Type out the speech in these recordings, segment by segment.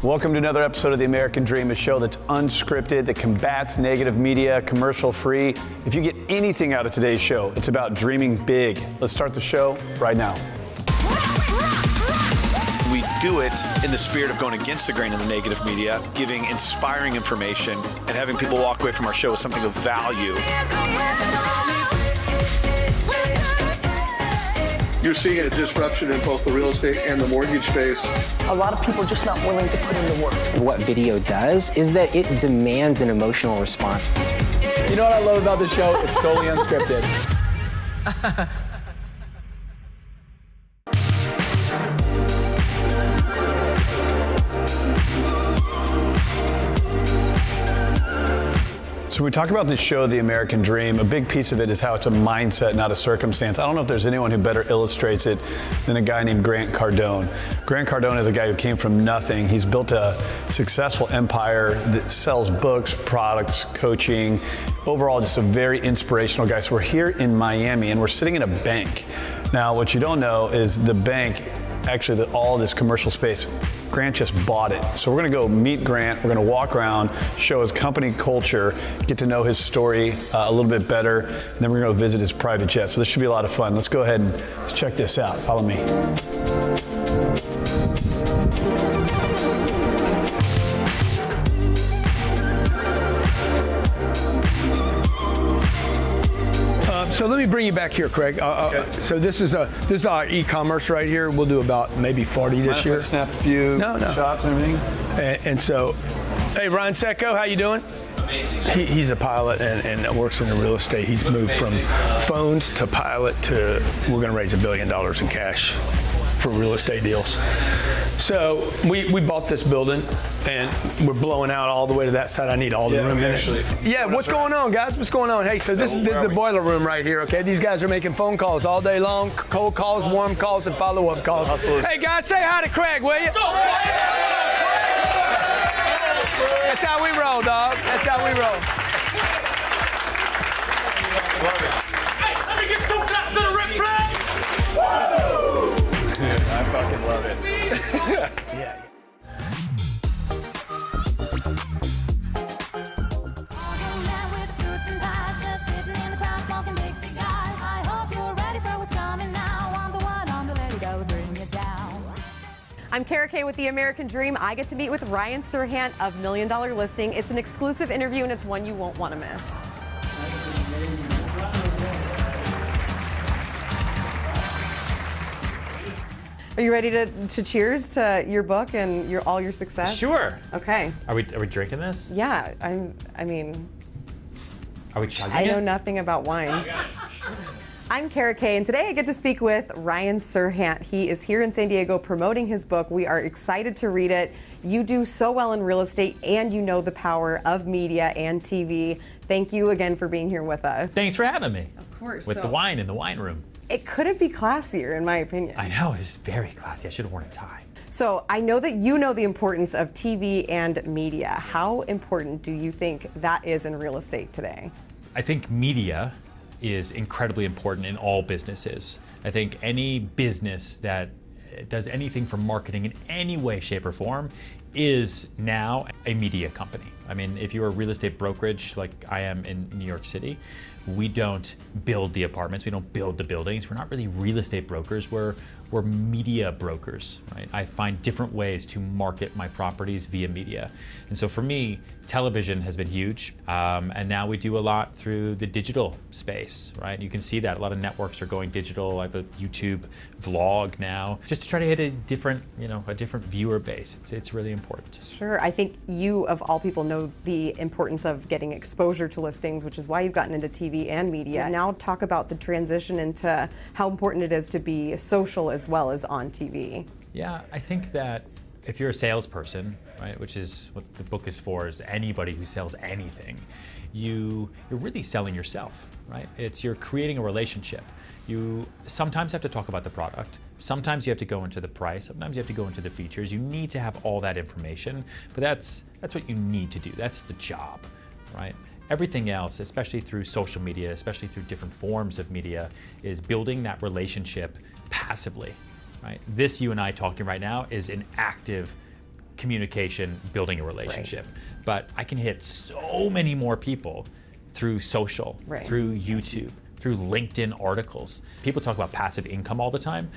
Welcome to another episode of The American Dream, a show that's unscripted, that combats negative media, commercial-free. If you get anything out of today's show, it's about dreaming big. Let's start the show right now. We do it in the spirit of going against the grain of the negative media, giving inspiring information, and having people walk away from our show with something of value. You're seeing a disruption in both the real estate and the mortgage space. A lot of people are just not willing to put in the work. What video does is that it demands an emotional response. You know what I love about this show? It's totally unscripted. So we talk about this show, The American Dream. A big piece of it is how it's a mindset, not a circumstance. I don't know if there's anyone who better illustrates it than a guy named Grant Cardone. Grant Cardone is a guy who came from nothing. He's built a successful empire that sells books, products, coaching. Overall, just a very inspirational guy. So we're here in Miami and we're sitting in a bank. Now, what you don't know is the bank, actually all this commercial space, Grant just bought it. So we're gonna go meet Grant, we're gonna walk around, show his company culture, get to know his story a little bit better, and then we're gonna go visit his private jet. So this should be a lot of fun. Let's go ahead and let's check this out. Follow me. So let me bring you back here, Craig. Okay. So this is our e-commerce right here. We'll do about maybe 40 this year. Snap a few shots and everything. And so, hey, Ryan Secco, how you doing? Amazing. He's a pilot and works in the real estate. He's moved from phones to pilot to we're going to raise $1 billion in cash for real estate deals. So we bought this building and we're blowing out all the way to that side. I need all the room in it. Yeah, what's going on, guys? What's going on? Hey, so this is the boiler room right here, okay? These guys are making phone calls all day long, cold calls, warm calls, and follow-up calls. Hey, guys, say hi to Craig, will you? That's how we roll, dog. That's how we roll. Hey, let me get 2 claps to the Ric Flair! I fucking love it. Yeah. I'm Kara Kay with The American Dream. I get to meet with Ryan Serhant of $1 Million Listing. It's an exclusive interview and it's one you won't want to miss. Are you ready to cheers to your book and all your success? Sure. Okay. Are we drinking this? Yeah, I mean, Are we chugging I know it? nothing about wine. I'm Kara Kay, and today I get to speak with Ryan Serhant. He is here in San Diego promoting his book. We are excited to read it. You do so well in real estate, and you know the power of media and TV. Thank you again for being here with us. Thanks for having me. Of course. With the wine in the wine room. It couldn't be classier, in my opinion. I know, this is very classy. I should have worn a tie. So I know that you know the importance of TV and media. How important do you think that is in real estate today? I think media is incredibly important in all businesses. I think any business that does anything for marketing in any way, shape, or form is now a media company. I mean, if you're a real estate brokerage like I am in New York City, we don't build the apartments, we don't build the buildings. We're not really real estate brokers, we're media brokers, right? I find different ways to market my properties via media. And so for me, television has been huge, and now we do a lot through the digital space, right? You can see that a lot of networks are going digital. I have a YouTube vlog now, just to try to hit a different viewer base. It's really important. Sure, I think you, of all people, know the importance of getting exposure to listings, which is why you've gotten into TV and media. Now talk about the transition into how important it is to be social as well as on TV. Yeah, I think that if you're a salesperson, right, which is what the book is for, is anybody who sells anything, you're really selling yourself, right? You're creating a relationship. You sometimes have to talk about the product. Sometimes you have to go into the price. Sometimes you have to go into the features. You need to have all that information, but that's what you need to do. That's the job, right? Everything else, especially through social media, especially through different forms of media, is building that relationship passively, right? This, you and I talking right now, is an active communication, building a relationship. But I can hit so many more people through social, through YouTube, through LinkedIn articles. People talk about passive income all the time.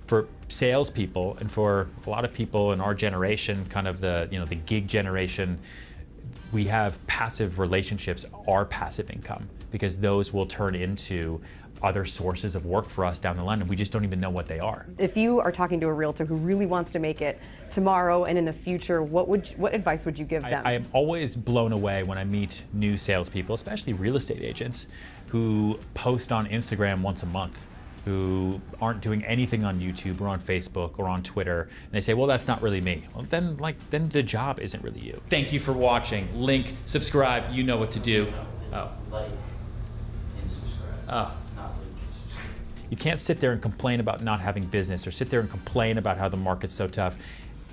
For salespeople and for a lot of people in our generation, kind of the gig generation, we have passive relationships, our passive income, because those will turn into other sources of work for us down the line, and we just don't even know what they are. If you are talking to a realtor who really wants to make it tomorrow and in the future, what advice would you give them? I am always blown away when I meet new salespeople, especially real estate agents, who post on Instagram once a month, who aren't doing anything on YouTube or on Facebook or on Twitter, and they say, well, that's not really me. Well, then the job isn't really you. Thank you for watching. Link, subscribe, you know what to do. Oh. Like and subscribe. Oh. Not like and subscribe. You can't sit there and complain about not having business or sit there and complain about how the market's so tough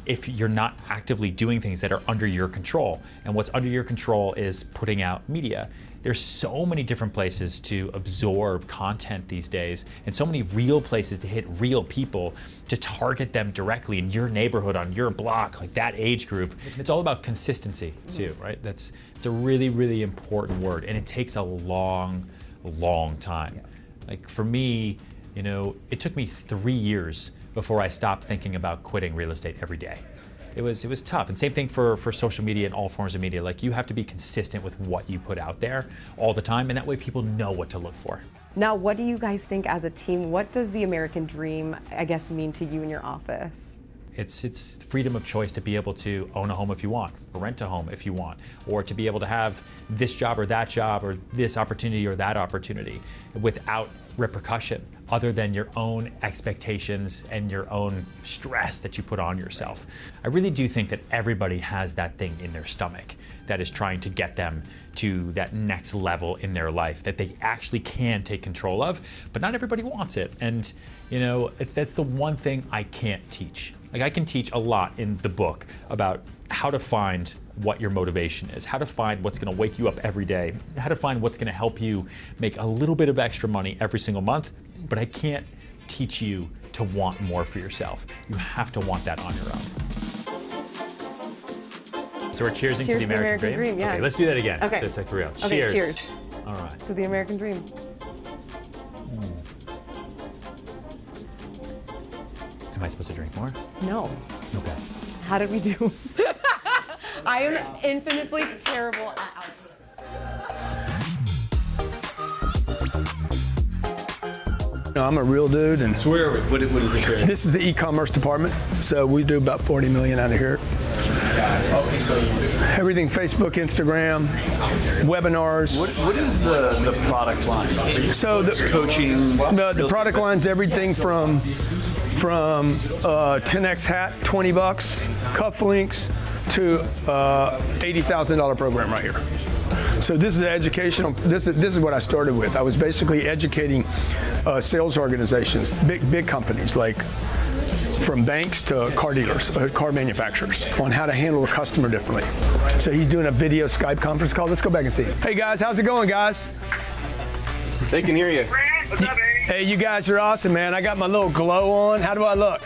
if you're not actively doing things that are under your control. And what's under your control is putting out media. There's so many different places to absorb content these days, and so many real places to hit real people, to target them directly in your neighborhood, on your block, like that age group. It's all about consistency too, right? It's a really, really important word, and it takes a long time. Like for me, it took me 3 years before I stopped thinking about quitting real estate every day. It was tough. And same thing for social media and all forms of media. Like, you have to be consistent with what you put out there all the time, and that way people know what to look for. Now, what do you guys think as a team? What does the American dream, I guess, mean to you in your office? It's freedom of choice to be able to own a home if you want, or rent a home if you want, or to be able to have this job or this opportunity or that opportunity without repercussion other than your own expectations and your own stress that you put on yourself. I really do think that everybody has that thing in their stomach that is trying to get them to that next level in their life that they actually can take control of, but not everybody wants it. And that's the one thing I can't teach. Like, I can teach a lot in the book about how to find what your motivation is, how to find what's going to wake you up every day, how to find what's going to help you make a little bit of extra money every single month, but I can't teach you to want more for yourself. You have to want that on your own. So we're cheersing to the American dream? Yes. Okay, let's do that again. Okay. So it's like for real. Okay, Cheers. cheers. All right. To the American dream. Am I supposed to drink more? No. Okay. How did we do? I am infamously terrible at alcohol. No, I'm a real dude, and So where are we? What is this here? this is the e-commerce department. So we do about 40 million out of here. Okay, so Everything Facebook, Instagram, webinars. What is the product line? So the Coaching. the product line's everything from 10x hat, $20, cufflinks, to $80,000 program right here. So this is educational. This is what I started with. I was basically educating sales organizations, big companies like from banks to car dealers, car manufacturers, on how to handle a customer differently. So he's doing a video Skype conference call. Let's go back and see. Hey guys, how's it going, guys? They can hear you. Hey, you guys are awesome, man. I got my little glow on. How do I look?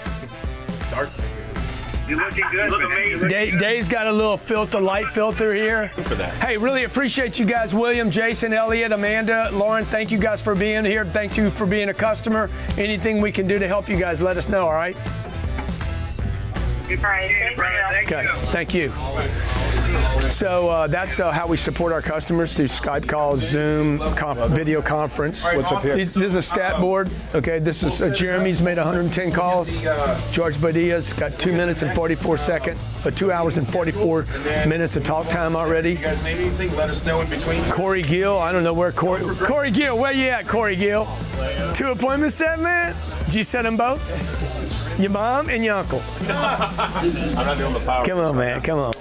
You're looking good. Look amazing. Dave's got a little filter, light filter here. for that. Hey, really appreciate you guys. William, Jason, Elliot, Amanda, Lauren, thank you guys for being here. Thank you for being a customer. Anything we can do to help you guys, let us know, all right? Okay, thank you. So that's how we support our customers through Skype calls, Zoom, video conference. What's up here? This is a stat board. Okay, this is Jeremy's made 110 calls. George Badia's got 2 minutes and 44 seconds, 2 hours and 44 minutes of talk time already. You guys need anything, let us know in between. Corey Gill, I don't know where Corey Gill, where you at, Corey Gill? 2 appointments set, man? Did you set them both? Your mom and your uncle. I'm not doing the power. Come on, man, come on.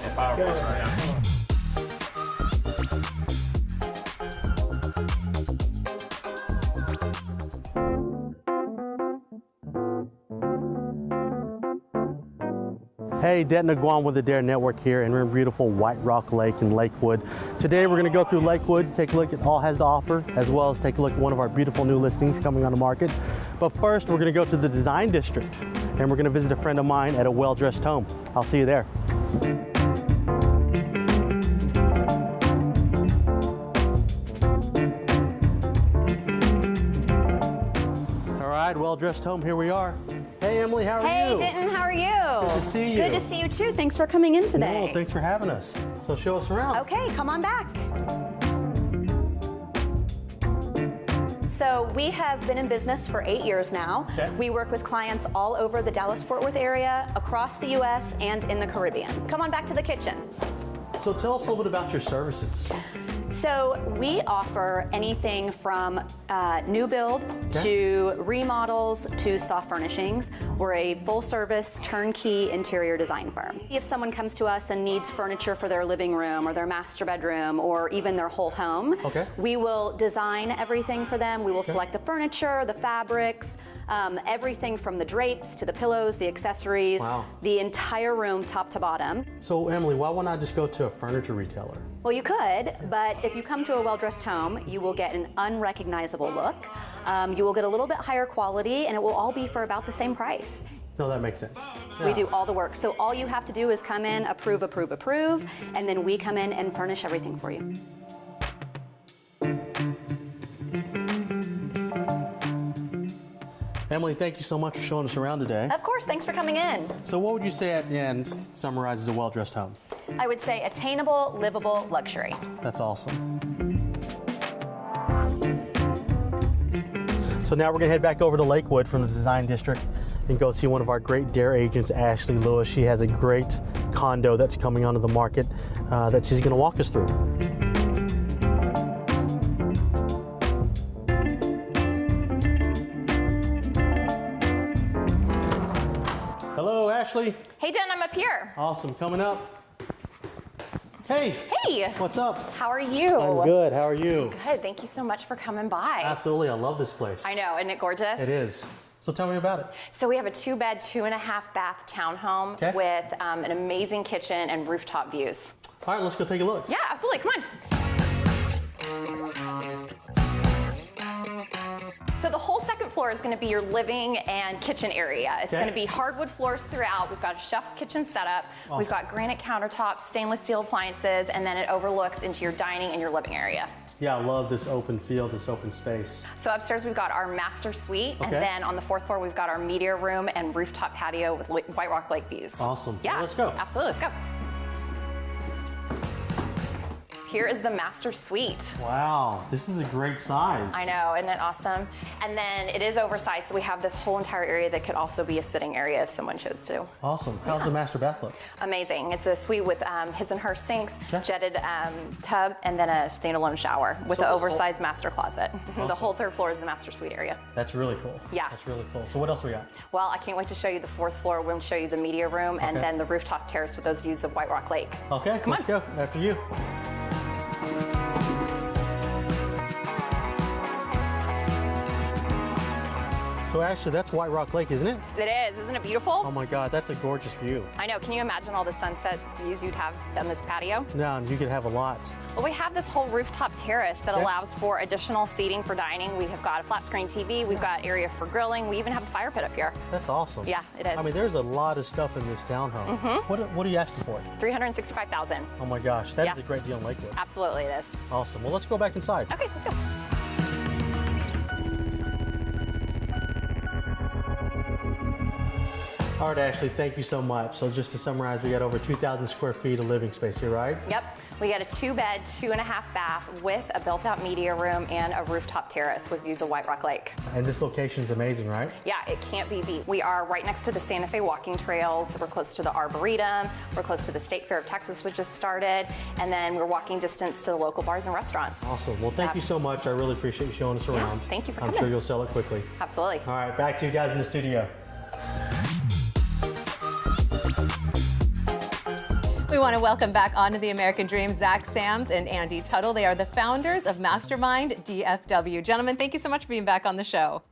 Hey, Hey, Denton Aguan with the Dare Network here, and we're in beautiful White Rock Lake in Lakewood. Today we're going to go through Lakewood, take a look at all it has to offer, as well as take a look at one of our beautiful new listings coming on the market. But first, we're going to go to the Design District, and we're going to visit a friend of mine at a well-dressed home. I'll see you there. All right, well-dressed home, here we are. Hey, Emily, how are you? Hey, Denton, how are you? Good to see you. Good to see you too. Thanks for coming in today. No, thanks for having us. So show us around. Okay, come on back. So we have been in business for 8 years now. Okay. We work with clients all over the Dallas-Fort Worth area, across the U.S., and in the Caribbean. Come on back to the kitchen. So tell us a little bit about your services. So we offer anything from new build to remodels to soft furnishings. We're a full-service turnkey interior design firm. If someone comes to us and needs furniture for their living room or their master bedroom or even their whole home, we will design everything for them. We will select the furniture, the fabrics, everything from the drapes to the pillows, the accessories, the entire room top to bottom. So Emily, why wouldn't I just go to a furniture retailer? Well, you could, but if you come to a well-dressed home, you will get an unrecognizable look. You will get a little bit higher quality, and it will all be for about the same price. No, that makes sense. We do all the work. So all you have to do is come in, approve, approve, approve, and then we come in and furnish everything for you. Emily, thank you so much for showing us around today. Of course, thanks for coming in. So what would you say at the end summarizes a well-dressed home? I would say attainable, livable luxury. That's awesome. So now we're gonna head back over to Lakewood from the Design District and go see one of our great Dare agents, Ashley Lewis. She has a great condo that's coming onto the market that she's gonna walk us through. Hello, Ashley. Hey, Den, I'm up here. Awesome, coming up. Hey. Hey. What's up? How are you? I'm good, how are you? Good, thank you so much for coming by. Absolutely, I love this place. I know, isn't it gorgeous? It is. So tell me about it. So we have a 2-bed, 2.5 bath townhome with an amazing kitchen and rooftop views. All right, let's go take a look. Yeah, absolutely, come on. So the whole second floor is going to be your living and kitchen area. It's going to be hardwood floors throughout. We've got a chef's kitchen setup. Awesome. We've got granite countertops, stainless steel appliances, and then it overlooks into your dining and your living area. Yeah, I love this open field, this open space. So upstairs we've got our master suite, and then on the 4th floor we've got our media room and rooftop patio with White Rock Lake views. Awesome. Yeah, well, let's go. Absolutely, let's go. Here is the master suite. Wow, this is a great size. I know, isn't it awesome? And then it is oversized, so we have this whole entire area that could also be a sitting area if someone chose to. Awesome. How's the master bath look? Amazing. It's a suite with his and her sinks, jetted tub, and then a standalone shower with an oversized master closet. Awesome. The whole 3rd floor is the master suite area. That's really cool. Yeah. That's really cool. So what else we got? Well, I can't wait to show you the 4th floor. We'll show you the media room and then the rooftop terrace with those views of White Rock Lake. Okay, let's go. After you. So actually, that's White Rock Lake, isn't it? It is. Isn't it beautiful? Oh my God, that's a gorgeous view. I know. Can you imagine all the sunset views you'd have on this patio? No, you could have a lot. Well, we have this whole rooftop terrace that allows for additional seating for dining. We have got a flat screen TV. We've got area for grilling. We even have a fire pit up here. That's awesome. Yeah, it is. I mean, there's a lot of stuff in this townhome. What are you asking for? $365,000. Oh my gosh, that is a great deal in Lakewood. Absolutely, it is. Awesome. Well, let's go back inside. Okay, let's go. All right, Ashley, thank you so much. So just to summarize, we got over 2,000 square feet of living space here, right? Yep. We got a 2-bed, 2.5 bath with a built-out media room and a rooftop terrace with views of White Rock Lake. And this location is amazing, right? Yeah, it can't be beat. We are right next to the Santa Fe walking trails. We're close to the Arboretum. We're close to the State Fair of Texas, which just started. And then we're walking distance to the local bars and restaurants. Awesome. Well, thank you so much. I really appreciate you showing us around. Thank you for I'm coming. sure you'll sell it quickly. Absolutely. All right, back to you guys in the studio. We want to welcome back onto the American Dream Zach Sams and Andy Tuttle. They are the founders of Mastermind DFW. Gentlemen, thank you so much for being back on the show.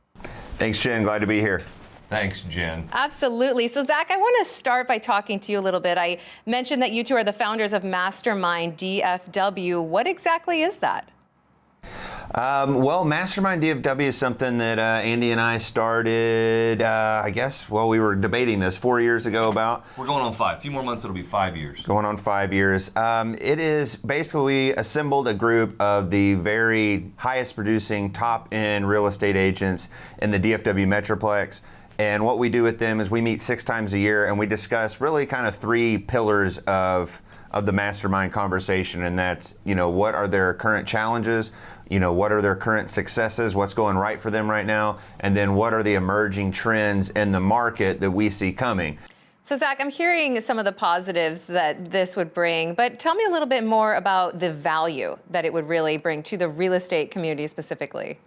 Thanks, Jen. Glad to be here. Thanks, Jen. Absolutely. So, Zach, I want to start by talking to you a little bit. I mentioned that you two are the founders of Mastermind DFW. What exactly is that? Well, Mastermind DFW is something that Andy and I started, I guess, we were debating this 4 years ago about. We're going on 5. A few more months, it'll be 5 years. Going on 5 years. It is basically, we assembled a group of the very highest producing, top-end real estate agents in the DFW Metroplex. And what we do with them is we meet 6 times a year and we discuss really kind of 3 pillars of the mastermind conversation, and that's, what are their current challenges, what are their current successes, what's going right for them right now, and then what are the emerging trends in the market that we see coming. So, Zach, I'm hearing some of the positives that this would bring, but tell me a little bit more about the value that it would really bring to the real estate community specifically.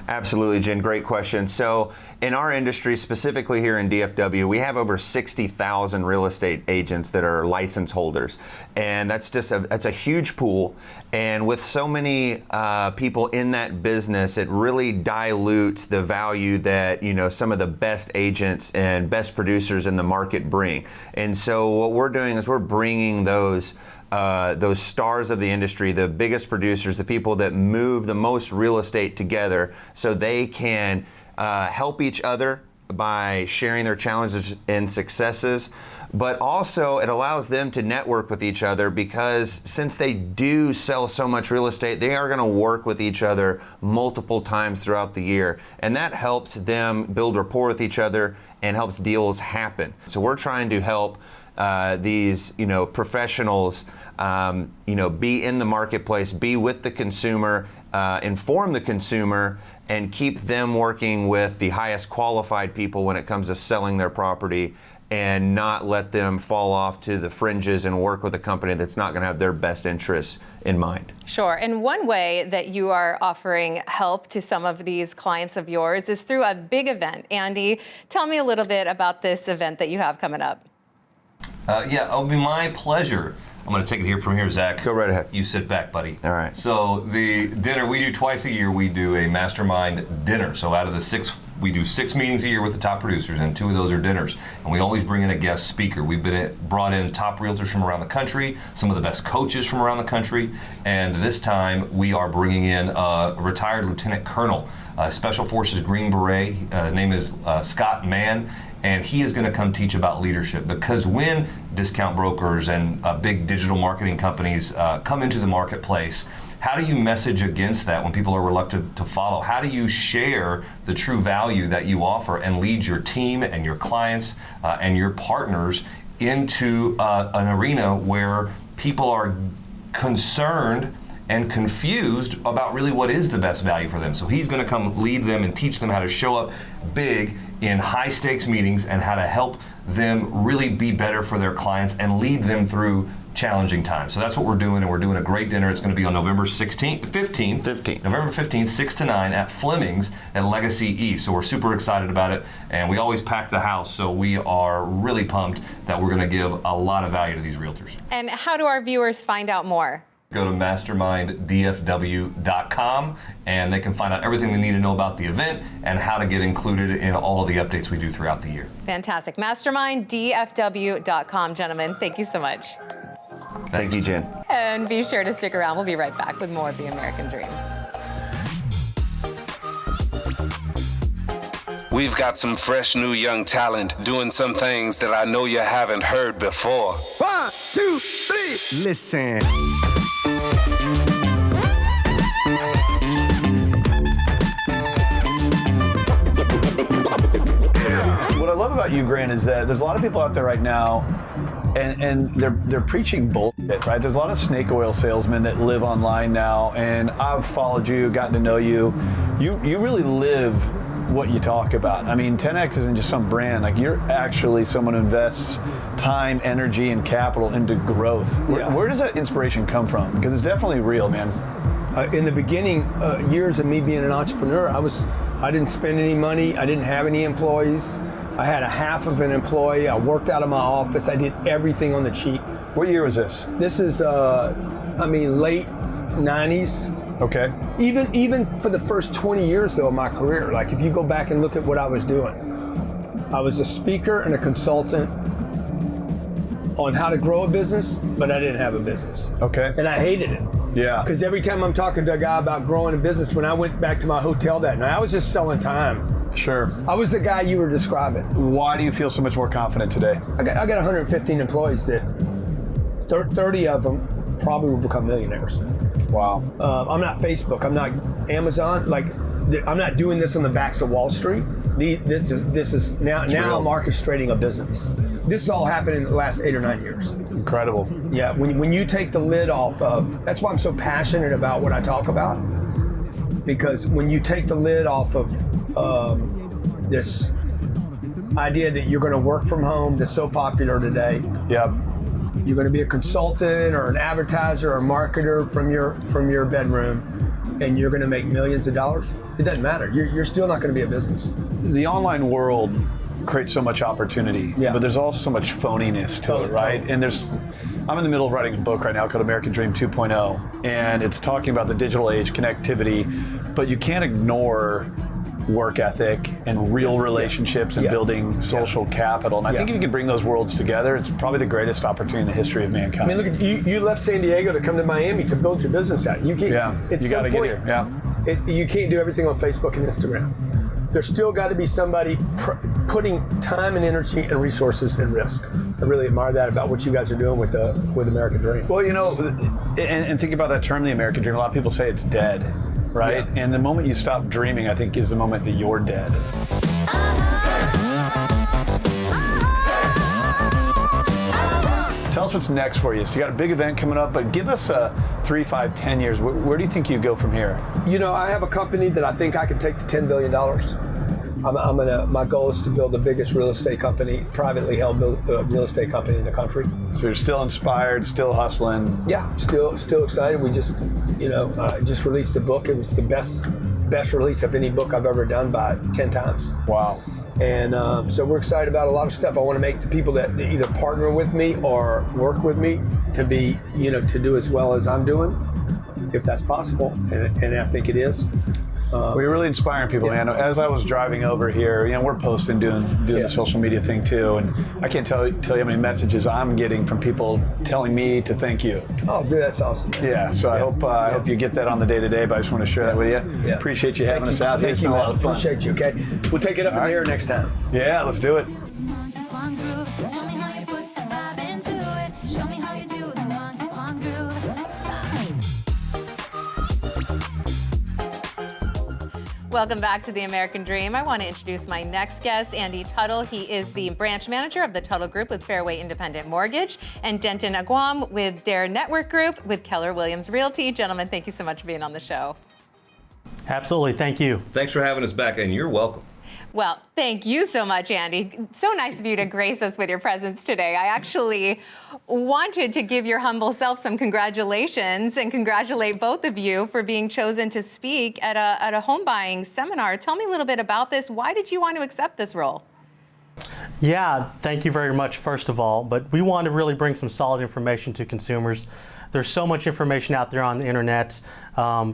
Absolutely, Jen. Great question. So in our industry, specifically here in DFW, we have over 60,000 real estate agents that are license holders. And that's a huge pool. And with so many people in that business, it really dilutes the value that, some of the best agents and best producers in the market bring. And so what we're doing is we're bringing those stars of the industry, the biggest producers, the people that move the most real estate together, so they can help each other by sharing their challenges and successes. But also it allows them to network with each other, because since they do sell so much real estate, they are going to work with each other multiple times throughout the year. And that helps them build rapport with each other and helps deals happen. So we're trying to help these professionals be in the marketplace, be with the consumer, inform the consumer, and keep them working with the highest qualified people when it comes to selling their property, and not let them fall off to the fringes and work with a company that's not going to have their best interests in mind. Sure. And one way that you are offering help to some of these clients of yours is through a big event. Andy, tell me a little bit about this event that you have coming up. Yeah, it'll be my pleasure. I'm going to take it from here, Zach. Go right ahead. You sit back, buddy. All right. So the dinner we do twice a year, we do a mastermind dinner. So out of the 6, we do 6 meetings a year with the top producers, and 2 of those are dinners. And we always bring in a guest speaker. We've brought in top realtors from around the country, some of the best coaches from around the country, and this time we are bringing in a retired Lieutenant Colonel, Special Forces Green Beret. Name is Scott Mann. And he is going to come teach about leadership, because when discount brokers and big digital marketing companies come into the marketplace, how do you message against that when people are reluctant to follow? How do you share the true value that you offer and lead your team and your clients and your partners into an arena where people are concerned and confused about really what is the best value for them? So he's going to come lead them and teach them how to show up big in high stakes meetings and how to help them really be better for their clients and lead them through challenging times. So that's what we're doing, and we're doing a great dinner. It's going to be on November 15th, November 15th, 6 to 9 at Fleming's at Legacy East. So we're super excited about it, and we always pack the house, so we are really pumped that we're going to give a lot of value to these realtors. And how do our viewers find out more? Go to masterminddfw.com, and they can find out everything they need to know about the event and how to get included in all of the updates we do throughout the year. Fantastic. Masterminddfw.com, gentlemen. Thank you so much. Thank you, Jen. And be sure to stick around. We'll be right back with more of The American Dream. We've got some fresh new young talent doing some things that I know you haven't heard before. 1, 2, 3, listen. What I love about you, Grant, is that there's a lot of people out there right now, and they're preaching bullshit, right? There's a lot of snake oil salesmen that live online now, and I've followed you, gotten to know you. You really live what you talk about. I mean, 10X isn't just some brand. Like, you're actually someone who invests time, energy, and capital into growth. Where does that inspiration come from? Because it's definitely real, man. In the beginning years of me being an entrepreneur, I didn't spend any money. I didn't have any employees. I had a half of an employee. I worked out of my office. I did everything on the cheap. What year was this? This is, late 90s. Okay. Even for the first 20 years though of my career, like if you go back and look at what I was doing, I was a speaker and a consultant on how to grow a business, but I didn't have a business. Okay. And I hated it. Yeah. Because every time I'm talking to a guy about growing a business, when I went back to my hotel that night, I was just selling time. Sure. I was the guy you were describing. Why do you feel so much more confident today? I got 115 employees that 30 of them probably will become millionaires. Wow. I'm not Facebook. I'm not Amazon. Like, I'm not doing this on the backs of Wall Street. This is now I'm orchestrating a business. This has all happened in the last 8 or 9 years. Incredible. Yeah, when you take the lid off of, that's why I'm so passionate about what I talk about, because when you take the lid off of this idea that you're going to work from home that's so popular today. Yep. You're going to be a consultant or an advertiser or a marketer from your bedroom, and you're going to make millions of dollars. It doesn't matter. You're still not going to be a business. The online world creates so much opportunity, but there's also so much phoniness to it, right? And I'm in the middle of writing a book right now called American Dream 2.0, and it's talking about the digital age, connectivity, but you can't ignore work ethic and real relationships and building social capital. And I think if you can bring those worlds together, it's probably the greatest opportunity in the history of mankind. I mean, look at you left San Diego to come to Miami to build your business out. You can't. You got to get here. Yeah. You can't do everything on Facebook and Instagram. There's still got to be somebody putting time and energy and resources in risk. I really admire that about what you guys are doing with American Dream. Well, you know, and think about that term, the American Dream. A lot of people say it's dead, right? Yeah. And the moment you stop dreaming, I think, is the moment that you're dead. Tell us what's next for you. So you got a big event coming up, but give us 3, 5, 10 years. Where do you think you go from here? You know, I have a company that I think I can take to $10 billion. My goal is to build the biggest real estate company, privately held real estate company in the country. So you're still inspired, still hustling. Yeah, still excited. We just, just released a book. It was the best release of any book I've ever done by 10 times. Wow. And so we're excited about a lot of stuff. I want to make the people that either partner with me or work with me to be, to do as well as I'm doing, if that's possible. And I think it is. We're really inspiring people, man. As I was driving over here, we're posting, doing the social media thing too, and I can't tell you how many messages I'm getting from people telling me to thank you. Oh, dude, that's awesome. Yeah, so I hope you get that on the day-to-day, but I just want to share that with you. Yeah. Appreciate you having us out here. It's been a lot of fun. Appreciate you, okay? We'll take it up in the air next time. Yeah, let's do it. Welcome back to The American Dream. I want to introduce my next guest, Andy Tuttle. He is the branch manager of the Tuttle Group with Fairway Independent Mortgage, and Denton Aguam with Dare Network Group with Keller Williams Realty. Gentlemen, thank you so much for being on the show. Absolutely, thank you. Thanks for having us back, and you're welcome. Well, thank you so much, Andy. So nice of you to grace us with your presence today. I actually wanted to give your humble self some congratulations and congratulate both of you for being chosen to speak at a home buying seminar. Tell me a little bit about this. Why did you want to accept this role? Yeah, thank you very much, first of all. But we want to really bring some solid information to consumers. There's so much information out there on the internet.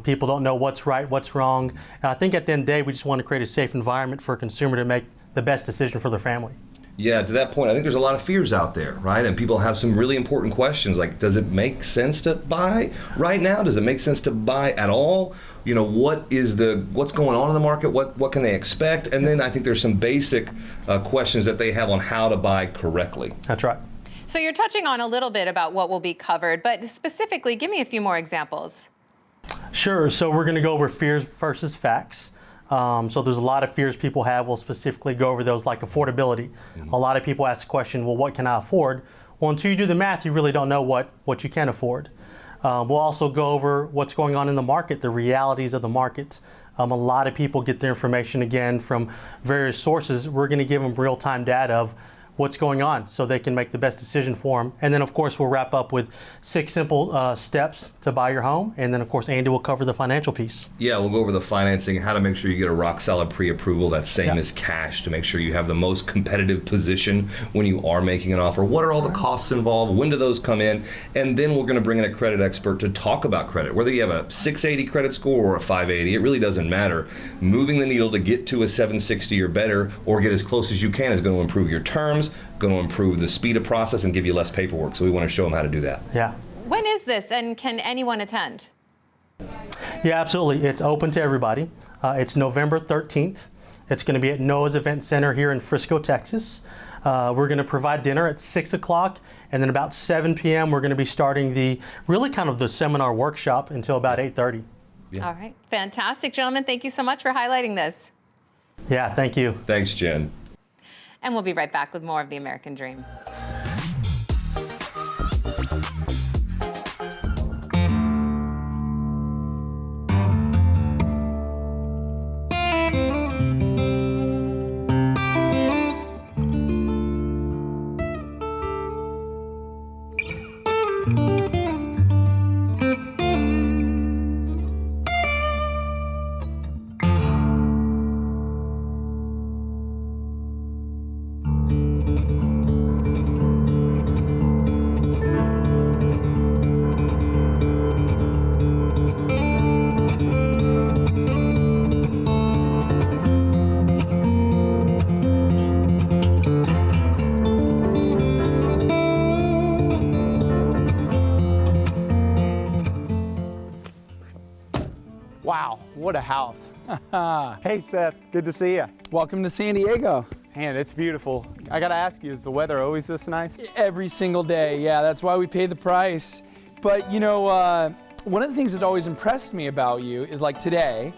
People don't know what's right, what's wrong. And I think at the end of the day, we just want to create a safe environment for a consumer to make the best decision for their family. Yeah, to that point, I think there's a lot of fears out there, right? And people have some really important questions like, does it make sense to buy right now? Does it make sense to buy at all? What's going on in the market? What can they expect? And then I think there's some basic questions that they have on how to buy correctly. That's right. So you're touching on a little bit about what will be covered, but specifically, give me a few more examples. Sure. So we're going to go over fears versus facts. So there's a lot of fears people have. We'll specifically go over those, like affordability. Mm-hmm. A lot of people ask the question, well, what can I afford? Well, until you do the math, you really don't know what you can afford. We'll also go over what's going on in the market, the realities of the market. A lot of people get their information, again, from various sources. We're going to give them real-time data of what's going on so they can make the best decision for them. And then of course we'll wrap up with 6 simple steps to buy your home. And then of course Andy will cover the financial piece. Yeah, we'll go over the financing, how to make sure you get a rock solid pre-approval that's same as cash to make sure you have the most competitive position when you are making an offer. What are all the costs involved? When do those come in? And then we're going to bring in a credit expert to talk about credit. Whether you have a 680 credit score or a 580, it really doesn't matter. Moving the needle to get to a 760 or better or get as close as you can is going to improve your terms, going to improve the speed of process and give you less paperwork. So we want to show them how to do that. Yeah. When is this, and can anyone attend? Yeah, absolutely. It's open to everybody. It's November 13th. It's going to be at Noah's Event Center here in Frisco, Texas. We're going to provide dinner at 6 o'clock, and then about 7 p.m. we're going to be starting the seminar workshop until about 8:30. All right. Fantastic, gentlemen. Thank you so much for highlighting this. Yeah, thank you. Thanks, Jen. And we'll be right back with more of the American Dream. Wow, what a house. Hey Seth, good to see you. Welcome to San Diego. Man, it's beautiful. I gotta ask you, is the weather always this nice? Every single day, yeah, that's why we pay the price. But you know, one of the things that always impressed me about you is like today,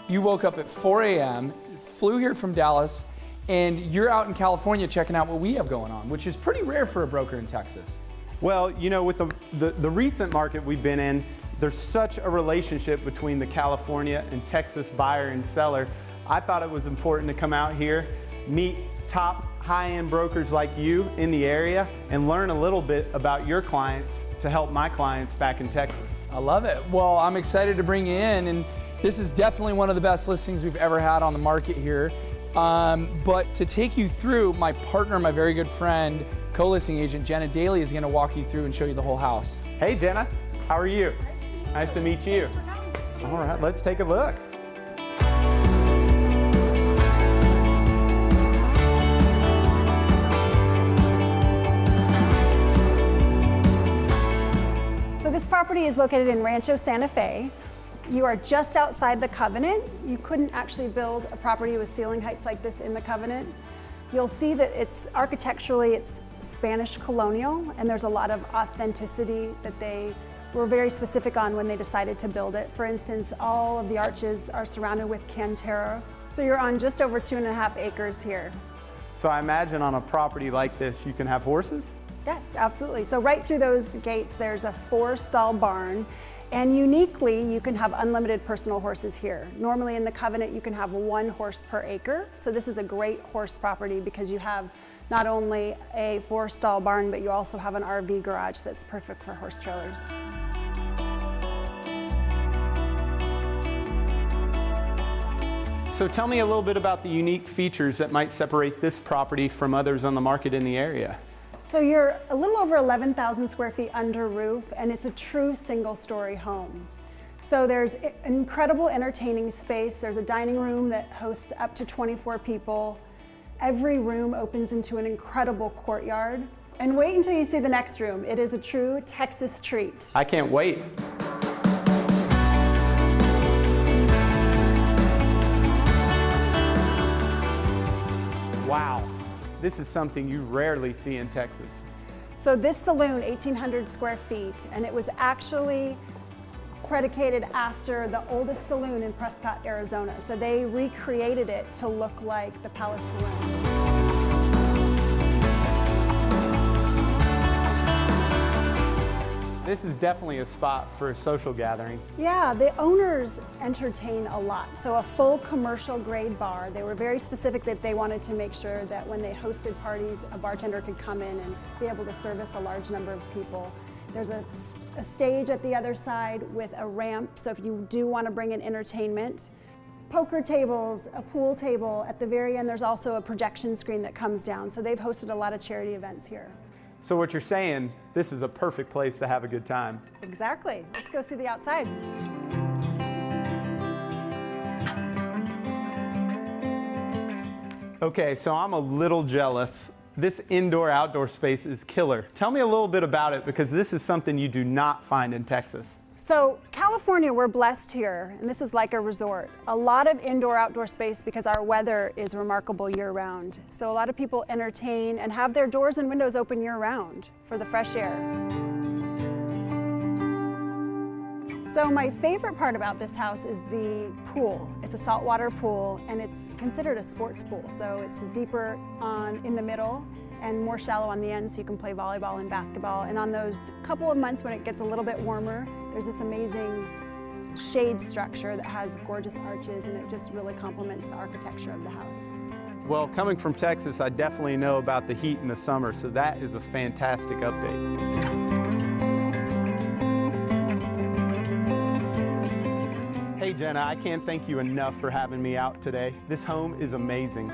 you woke up at 4 a.m., flew here from Dallas, and you're out in California checking out what we have going on, which is pretty rare for a broker in Texas. Well, you know, with the recent market we've been in, there's such a relationship between the California and Texas buyer and seller. I thought it was important to come out here, meet top high-end brokers like you in the area, and learn a little bit about your clients to help my clients back in Texas. I love it. Well, I'm excited to bring you in, and this is definitely one of the best listings we've ever had on the market here. But to take you through, my partner, my very good friend, co-listing agent Jenna Daly is going to walk you through and show you the whole house. Hey Jenna, how are you? Nice to meet you. All right, let's take a look. So this property is located in Rancho Santa Fe. You are just outside the Covenant. You couldn't actually build a property with ceiling heights like this in the Covenant. You'll see that it's architecturally, it's Spanish colonial, and there's a lot of authenticity that they were very specific on when they decided to build it. For instance, all of the arches are surrounded with Cantera. So you're on just over 2.5 acres here. So I imagine on a property like this, you can have horses? Yes, absolutely. So right through those gates, there's a 4-stall barn. And uniquely, you can have unlimited personal horses here. Normally in the Covenant, you can have 1 horse per acre. So this is a great horse property because you have not only a 4-stall barn, but you also have an RV garage that's perfect for horse trailers. So tell me a little bit about the unique features that might separate this property from others on the market in the area. So you're a little over 11,000 square feet under roof, and it's a true single-story home. So there's incredible entertaining space. There's a dining room that hosts up to 24 people. Every room opens into an incredible courtyard. And wait until you see the next room. It is a true Texas treat. I can't wait. Wow, this is something you rarely see in Texas. So this saloon, 1,800 square feet, and it was actually predicated after the oldest saloon in Prescott, Arizona. So they recreated it to look like the Palace Saloon. This is definitely a spot for a social gathering. Yeah, the owners entertain a lot. So a full commercial grade bar. They were very specific that they wanted to make sure that when they hosted parties, a bartender could come in and be able to service a large number of people. There's a stage at the other side with a ramp, so if you do want to bring in entertainment. Poker tables, a pool table. At the very end, there's also a projection screen that comes down. So they've hosted a lot of charity events here. So what you're saying, this is a perfect place to have a good time. Exactly. Let's go see the outside. Okay, so I'm a little jealous. This indoor-outdoor space is killer. Tell me a little bit about it, because this is something you do not find in Texas. So California, we're blessed here, and this is like a resort. A lot of indoor-outdoor space because our weather is remarkable year-round. So a lot of people entertain and have their doors and windows open year-round for the fresh air. So my favorite part about this house is the pool. It's a saltwater pool, and it's considered a sports pool. So it's deeper in the middle and more shallow on the end, so you can play volleyball and basketball. And on those couple of months when it gets a little bit warmer, there's this amazing shade structure that has gorgeous arches, and it just really complements the architecture of the house. Well, coming from Texas, I definitely know about the heat in the summer, so that is a fantastic update. Hey Jenna, I can't thank you enough for having me out today. This home is amazing.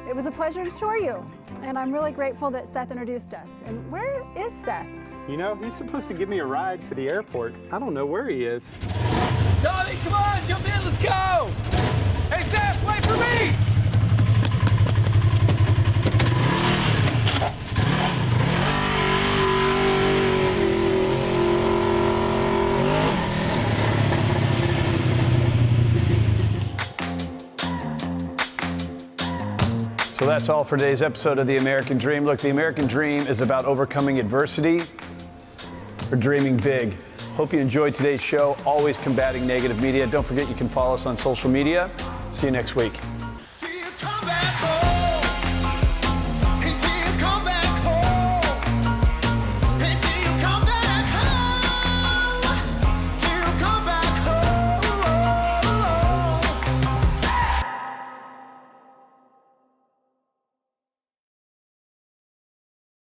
It was a pleasure to tour you, and I'm really grateful that Seth introduced us. And where is Seth? You know, he's supposed to give me a ride to the airport. I don't know where he is. Tommy, come on, jump in, let's go! Hey, Seth, wait for me! So that's all for today's episode of The American Dream. Look, the American Dream is about overcoming adversity or dreaming big. Hope you enjoyed today's show, always combating negative media. Don't forget you can follow us on social media. See you next week.